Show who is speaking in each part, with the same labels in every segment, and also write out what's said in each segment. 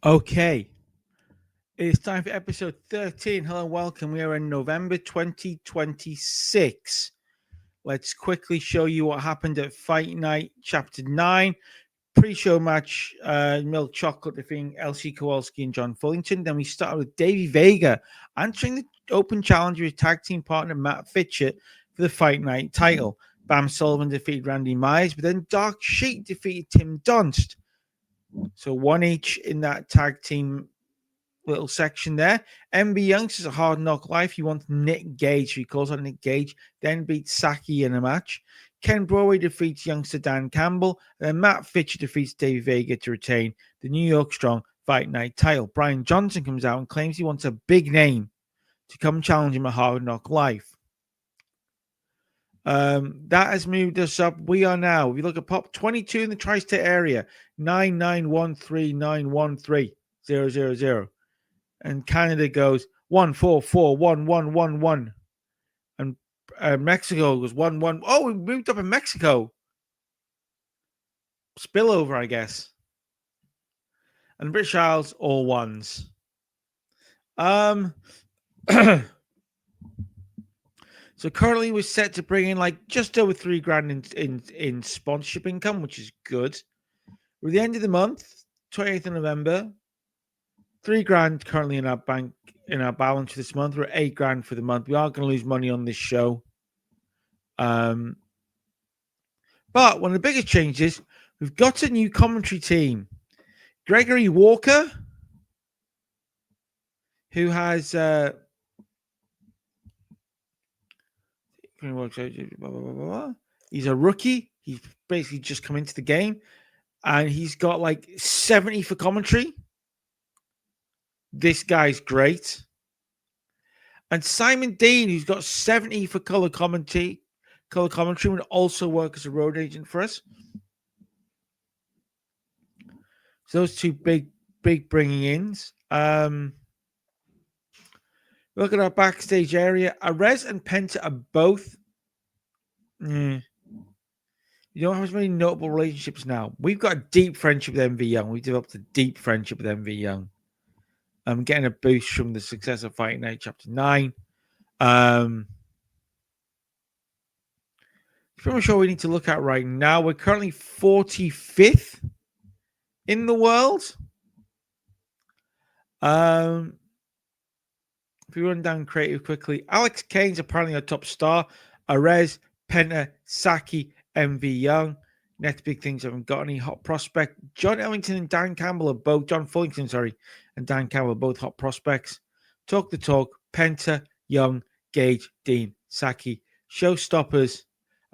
Speaker 1: Okay, it's time for episode 13. Hello and welcome. We are in November 2026. Let's quickly show you what happened at Fight Night Chapter 9. Pre-show match, Milk Chocolate defeating Elsie Kowalski and John Fullington. Then we started with Davey Vega answering the open challenge with his tag team partner Matt Fitchett for the Fight Night title. Bam Sullivan defeated Randy Myers, but then Dark Sheik defeated Tim Dunst. So one each in that tag team little section there. MB Youngsters a hard knock life. He wants Nick Gage. He calls on Nick Gage. Then beats Saki in a match. Ken Broadway defeats youngster Dan Campbell. And then Matt Fitcher defeats Dave Vega to retain the New York Strong Fight Night title. Brian Johnson comes out and claims he wants a big name to come challenge him at Hard Knock Life. That has moved us up. We are now, if you look at Pop 22 in the tri-state area, 99139130000. And Canada goes 1441111, and Mexico goes 11. Oh, we moved up in Mexico. Spillover, I guess. And British Isles all ones. So currently we're set to bring in like just over $3,000 in sponsorship income, which is good. We're at the end of the month, 28th of November. $3,000 currently in our bank, in our balance for this month. We're at $8,000 for the month. We are going to lose money on this show. But one of the biggest changes, we've got a new commentary team. Gregory Walker, who has he's a rookie. He's basically just come into the game, and he's got like 70 for commentary. This guy's great. And Simon Dean, who's got 70 for color commentary, would also work as a road agent for us. So those two big bringing ins. Look at our backstage area. Arez and Penta are both. You don't have as many notable relationships now. We've got a deep friendship with MV Young. We've developed a deep friendship with MV Young. I'm getting a boost from the success of Fighting Night Chapter 9. Pretty much all we need to look at right now. We're currently 45th in the world. If we run down creative quickly, Alex Kane's apparently our top star. Arez, Penta, Saki, MV Young. Next big things, haven't got any hot prospect. John Ellington and Dan Campbell are both, John Fullington, and Dan Campbell are both hot prospects. Talk the talk, Penta, Young, Gage, Dean, Saki. Showstoppers,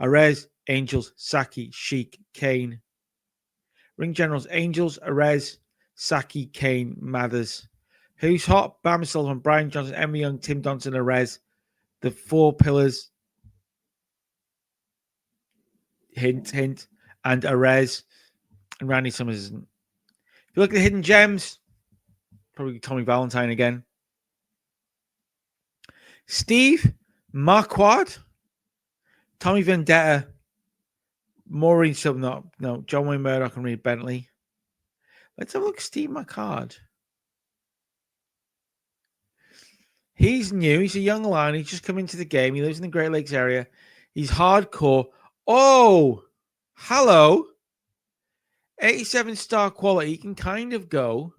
Speaker 1: Arez, Angels, Saki, Sheik, Kane. Ring Generals, Angels, Arez, Saki, Kane, Mathers. Who's hot? Bam Sullivan, Brian Johnson, Emmy Young, Tim Donson, Arez. The four pillars. Hint, hint. And Arez. And Randy Summers isn't. If you look at the hidden gems, probably Tommy Valentine again. Steve Marquardt, Tommy Vendetta, Maureen Silver, no, John Wayne Murdoch and Reed Bentley. Let's have a look at Steve Marquardt. He's new. He's a young lion. He's just come into the game. He lives in the Great Lakes area. He's hardcore. Oh, hello. 87 star quality. He can kind of go.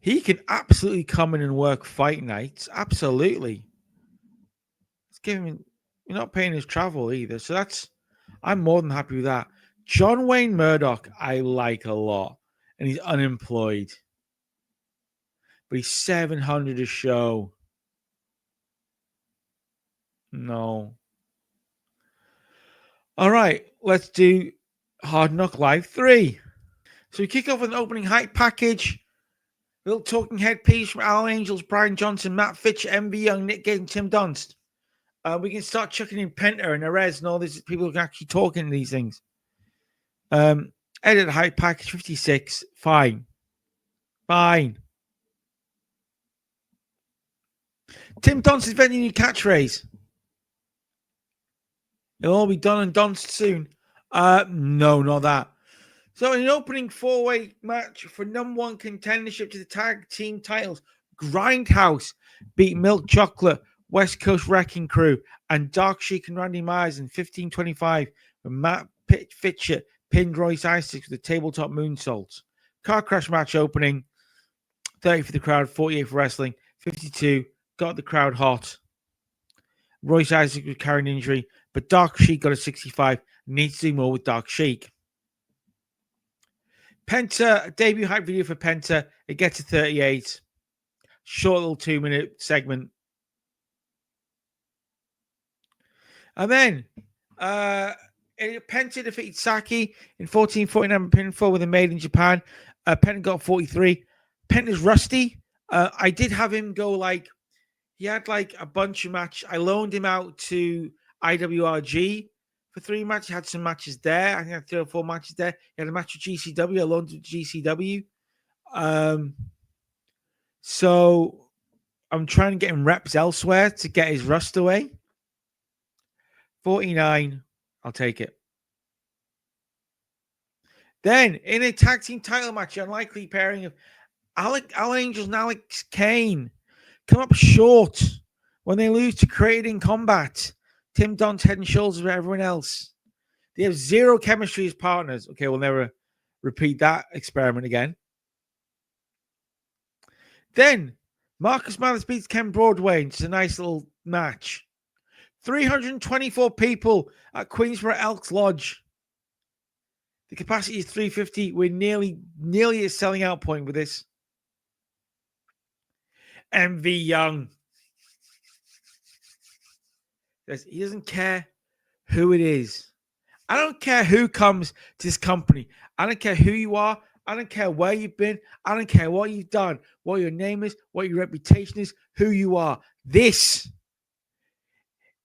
Speaker 1: He can absolutely come in and work fight nights. Absolutely. Let's give him. You're not paying his travel either. So I'm more than happy with that. John Wayne Murdoch, I like a lot. And he's unemployed. But he's 700 a show. No. All right. Let's do Hard Knock Live 3. So we kick off with an opening hype package. Little talking head piece from Al Angels, Brian Johnson, Matt Fitch, MV Young, Nick Gage, and Tim Dunst. We can start chucking in Penta and Arez and all these people who can actually talk in these things. Edit hype package 56. Fine. Tim Dunst is inventing a new catchphrase. It'll all be done and danced soon. No, not that. So, in an opening four-way match for number one contendership to the tag team titles, Grindhouse beat Milk Chocolate, West Coast Wrecking Crew, and Dark Sheik and Randy Myers in 15:25. When Matt Fitcher pinned Royce Isaacs with a tabletop moonsault. Car crash match opening. 30 for the crowd, 48 for wrestling, 52 got the crowd hot. Royce Isaacs was carrying injury, but Dark Sheik got a 65. Needs to do more with Dark Sheik. Penta, a debut hype video for Penta. It gets to 38. Short little 2-minute segment. And then Penta defeated Saki in 14:49 pinfall with a made in Japan. Penta got 43. Penta's rusty. I did have him go he had a bunch of matches. I loaned him out to IWRG for 3 matches. He had some matches there. I think I had 3 or 4 matches there. He had a match with GCW. I loaned him to GCW. So I'm trying to get him reps elsewhere to get his rust away. 49. I'll take it. Then, in a tag team title match, unlikely pairing of Al Angels and Alex Kane come up short when they lose to Created in Combat. Tim Don's head and shoulders with everyone else. They have zero chemistry as partners. Okay, we'll never repeat that experiment again. Then, Marcus Mathers beats Ken Broadway. It's a nice little match. 324 people at Queensborough Elks Lodge. The capacity is 350. We're nearly a selling out point with this. MV Young. He doesn't care who it is. I don't care who comes to this company. I don't care who you are. I don't care where you've been. I don't care what you've done, what your name is, what your reputation is, who you are. This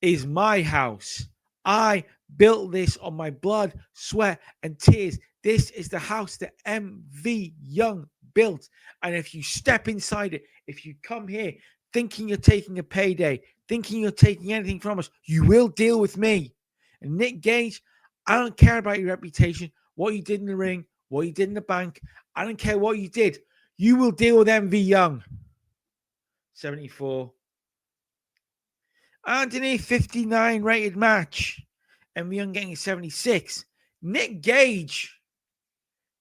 Speaker 1: is my house. I built this on my blood, sweat, and tears. This is the house that MV Young built. And if you step inside it, if you come here thinking you're taking a payday, thinking you're taking anything from us, you will deal with me. And Nick Gage, I don't care about your reputation, what you did in the ring, what you did in the bank. I don't care what you did. You will deal with MV Young. 74. Underneath 59 rated match. MV Young getting 76. Nick Gage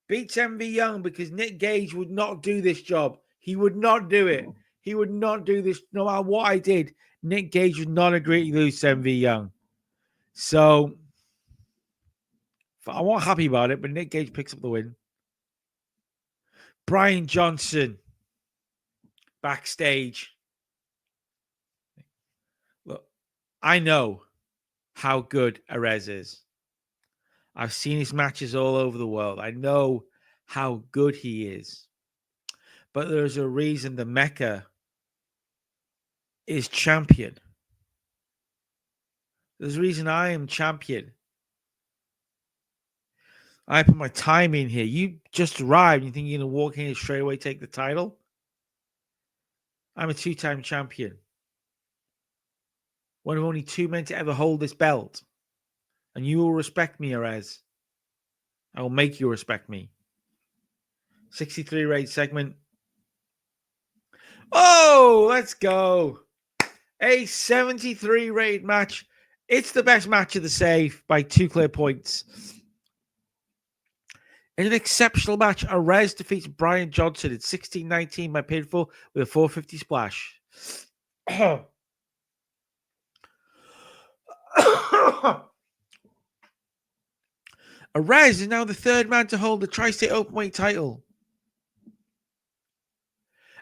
Speaker 1: beats MV Young because Nick Gage would not do this job. He would not do it. He would not do this no matter what I did. Nick Gage would not agree to lose to MV Young. So I'm not happy about it, but Nick Gage picks up the win. Brian Johnson backstage. Look, I know how good Arez is. I've seen his matches all over the world. I know how good he is. But there's a reason the Mecca is champion. There's a reason I am champion. I put my time in here. You just arrived. You think you're going to walk in and straight away take the title? I'm a 2-time champion. One of only 2 men to ever hold this belt. And you will respect me, Arez. I will make you respect me. 63 rated segment. Oh, let's go. A 73 rated match. It's the best match of the save by 2 clear points. In an exceptional match, Arez defeats Brian Johnson at 16-19 by pinfall with a 450 splash. Arez is now the 3rd man to hold the Tri-State Openweight title.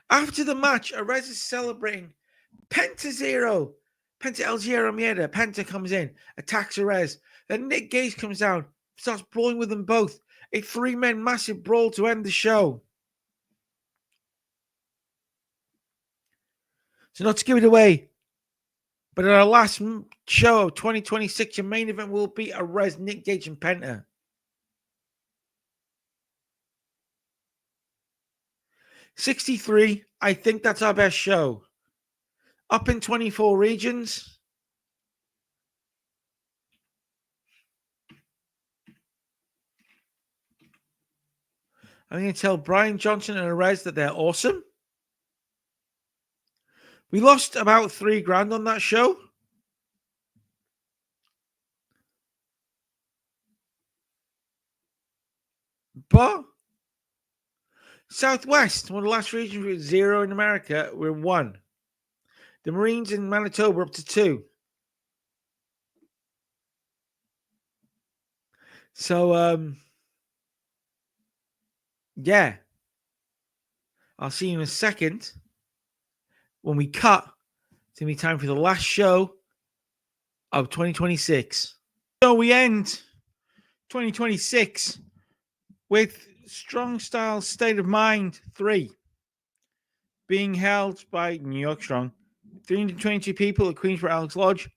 Speaker 1: After the match, Arez is celebrating. Penta Zero. Penta El Giro Mierda. Penta comes in, attacks Arez. Then Nick Gage comes down, starts brawling with them both. A 3-man massive brawl to end the show. So not to give it away, but at our last show of 2026, your main event will be Arez, Nick Gage, and Penta. 63, I think that's our best show. Up in 24 regions. I'm going to tell Brian Johnson and Arez that they're awesome. We lost about $3,000 on that show. But Southwest, one of the last regions with 0 in America, we're 1. The Marines in Manitoba are up to 2. So, yeah. I'll see you in a second. When we cut, it's going to be time for the last show of 2026. So we end 2026 with Strong Style State of Mind 3 being held by New York Strong. 322 people at Queensborough Alex Lodge.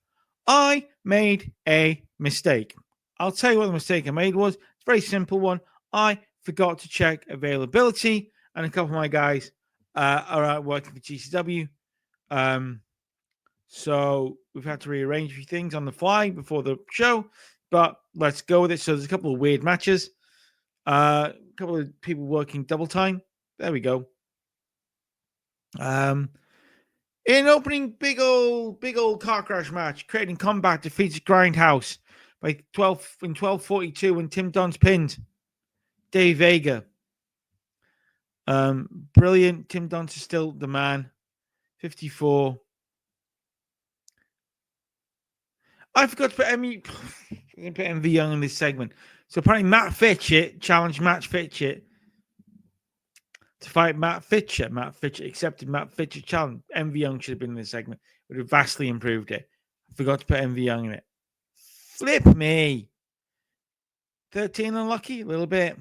Speaker 1: I made a mistake. I'll tell you what the mistake I made was. It's a very simple one. I forgot to check availability, and a couple of my guys are out working for GCW. So we've had to rearrange a few things on the fly before the show, but let's go with it. So there's a couple of weird matches. A couple of people working double time. There we go. In opening big old car crash match, Creating Combat defeats Grindhouse by 12:42 when Tim Dunn's pinned Dave Vega. Brilliant. Tim Dunn is still the man. 54. I forgot to put MV Young in this segment. So apparently Matt Fitchett challenged Matt Fitchett to fight Matt Fitchett. Matt Fitchett accepted Matt Fitchett challenge. MV Young should have been in this segment. It would have vastly improved it. I forgot to put MV Young in it. Flip me. 13 unlucky, a little bit.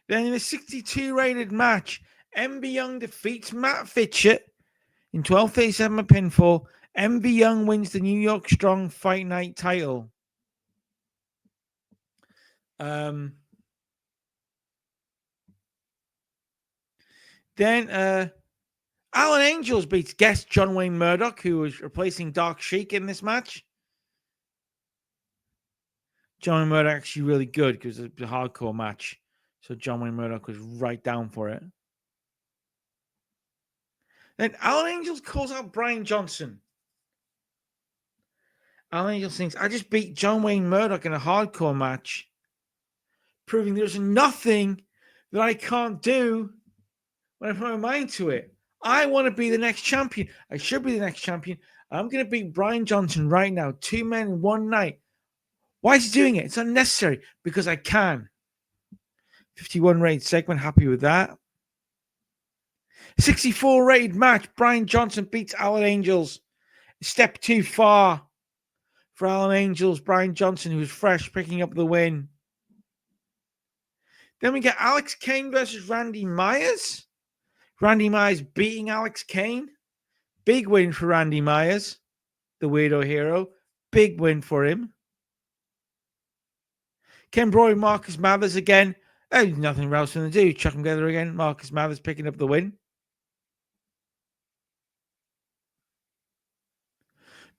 Speaker 1: Then in a 62 rated match, MV Young defeats Matt Fitchett in 12:37 pinfall. MV Young wins the New York Strong Fight Night title. Then Alan Angels beats guest John Wayne Murdoch, who was replacing Dark Sheik in this match. John Wayne Murdoch actually really good because it's a hardcore match. So John Wayne Murdoch was right down for it. Then Alan Angels calls out Brian Johnson. Alan Angels thinks, I just beat John Wayne Murdoch in a hardcore match, proving there's nothing that I can't do when I put my mind to it. I want to be the next champion. I should be the next champion. I'm going to beat Brian Johnson right now. 2 men in one night. Why is he doing it? It's unnecessary because I can. 51 rated segment. Happy with that. 64 rated match. Brian Johnson beats Alan Angels. A step too far for Alan Angels. Brian Johnson, who was fresh, picking up the win. Then we get Alex Kane versus Randy Myers. Randy Myers beating Alex Kane. Big win for Randy Myers, the weirdo hero. Big win for him. Ken Broy, Marcus Mathers again. There's nothing else to do. Chuck them together again. Marcus Mathers picking up the win.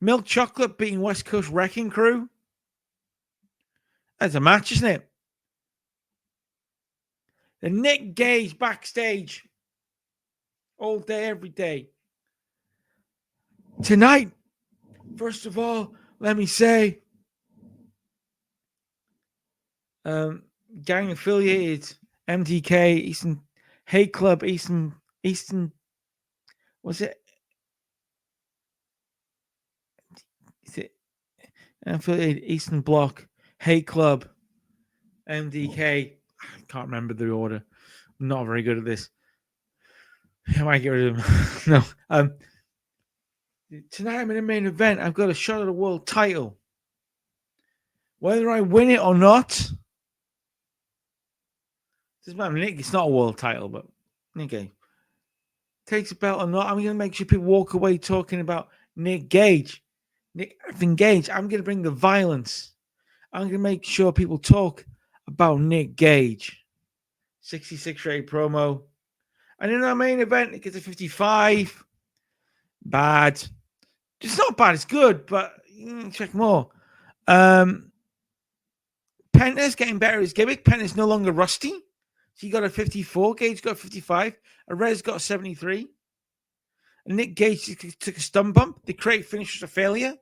Speaker 1: Milk Chocolate beating West Coast Wrecking Crew. That's a match, isn't it? And Nick Gage backstage. All day, every day. Tonight, first of all, let me say, gang affiliated MDK, Eastern Hate Club, Eastern, was it? Is it affiliated Eastern Bloc, Hate Club, MDK? I can't remember the order. I'm not very good at this. I might get rid of him. No. Tonight I'm in a main event. I've got a shot at a world title. Whether I win it or not, doesn't matter. Nick, it's not a world title, but Nick takes a belt or not. I'm going to make sure people walk away talking about Nick Gage. Nick Gage. I'm going to bring the violence. I'm going to make sure people talk about Nick Gage. 66 rated promo. And in our main event, it gets a 55. Bad. It's not bad. It's good, but check more. Penta's getting better at his gimmick. Penta's no longer rusty. He got a 54. Gage got a 55. Arez got a 73. And Nick Gage took a stun bump. The crate finish was a failure.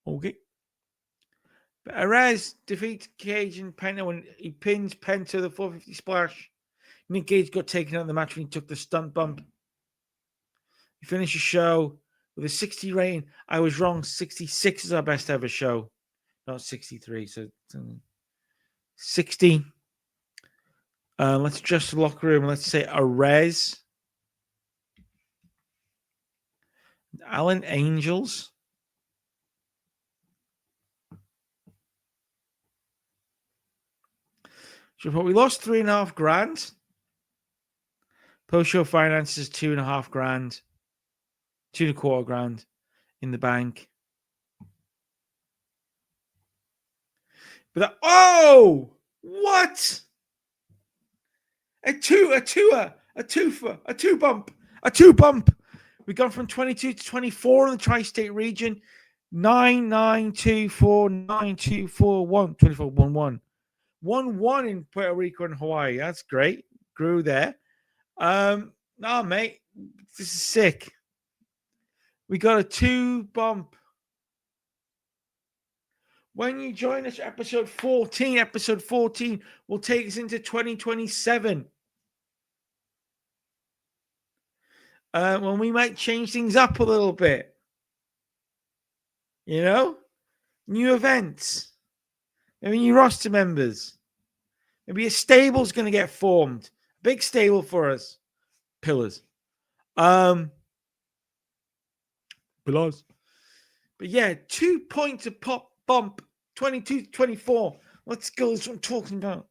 Speaker 1: Okay. But Arez defeats Gage and Penta when he pins Penta the 450 splash. Nick Gage got taken out of the match when he took the stunt bump. He finished the show with a 60 rating. I was wrong. 66 is our best ever show, not 63. So 60. Let's adjust the locker room. Let's say Arez. Alan Angels. So we lost $3,500. Post-show finances $2,500. $2,2500 in the bank. But what? A two bump. We've gone from 22 to 24 in the tri-state region. 9924924 24 1 1 in Puerto Rico and Hawaii. That's great. Grew there. Mate, this is sick. We got a 2 bump. When you join us, episode 14 will take us into 2027. When we might change things up a little bit. You know? New events. Maybe new roster members. Maybe a stable's going to get formed. Big stable for us. Pillars. Pillars. But yeah, 2 points of pop bump. 22 to 24. Let's go. That's what I'm talking about.